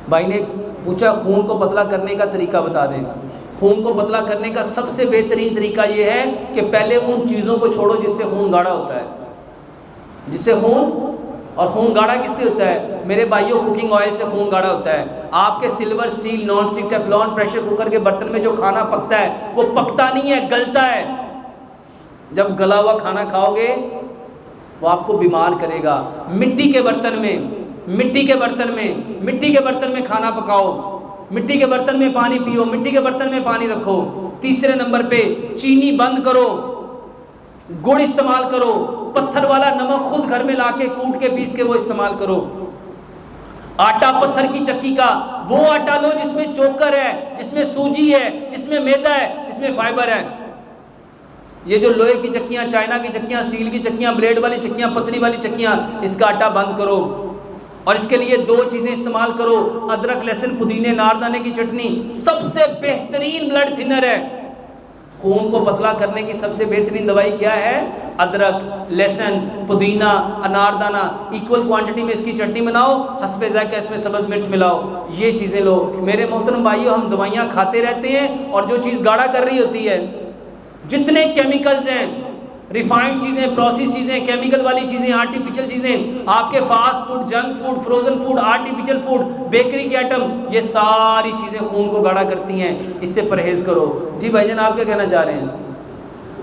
بھائی نے پوچھا خون کو پتلا کرنے کا طریقہ بتا دیں۔ خون کو پتلا کرنے کا سب سے بہترین طریقہ یہ ہے کہ پہلے ان چیزوں کو چھوڑو جس سے خون گاڑھا ہوتا ہے، جس سے خون، اور خون گاڑھا کس سے ہوتا ہے میرے بھائیوں؟ کوکنگ آئل سے خون گاڑھا ہوتا ہے۔ آپ کے silver, steel, non stick, Teflon, pressure cooker کے برتن میں جو کھانا پکتا ہے وہ پکتا نہیں ہے، گلتا ہے۔ جب گلا ہوا کھانا کھاؤ گے وہ آپ کو بیمار کرے گا۔ مٹی کے برتن میں، مٹی کے برتن میں، مٹی کے برتن میں کھانا پکاؤ، مٹی کے برتن میں پانی پیو، مٹی کے برتن میں پانی رکھو۔ تیسرے نمبر پہ چینی بند کرو، گڑ استعمال کرو، پتھر والا نمک خود گھر میں لا کے کوٹ کے پیس کے وہ استعمال کرو۔ آٹا پتھر کی چکی کا وہ آٹا لو جس میں چوکر ہے، جس میں سوجی ہے، جس میں میدا ہے، جس میں فائبر ہے۔ یہ جو لوہے کی چکیاں، چائنا کی چکیاں، اسٹیل کی چکیاں، بلیڈ والی چکیاں، پتلی والی چکیاں، اس کا آٹا بند کرو۔ اور اس کے لیے 2 چیزیں استعمال کرو، ادرک، لہسن، پودینے، ناردانے کی چٹنی سب سے بہترین بلڈ تھنر ہے۔ خون کو پتلا کرنے کی سب سے بہترین دوائی کیا ہے؟ ادرک، لہسن، پودینہ، اناردانہ، ایکول کوانٹٹی میں اس کی چٹنی بناؤ، حسب ذائقہ اس میں سبز مرچ ملاؤ، یہ چیزیں لو۔ میرے محترم بھائیو، ہم دوائیاں کھاتے رہتے ہیں اور جو چیز گاڑھا کر رہی ہوتی ہے، جتنے کیمیکلز ہیں، ریفائنڈ چیزیں، پروسیس چیزیں، کیمیکل والی چیزیں، آرٹیفیشل چیزیں، آپ کے fast food, junk food, frozen food, artificial food, bakery کے آئٹم، یہ ساری چیزیں خون کو گاڑھا کرتی ہیں، اس سے پرہیز کرو۔ جی بھائی جان، آپ کیا کہنا چاہ رہے ہیں؟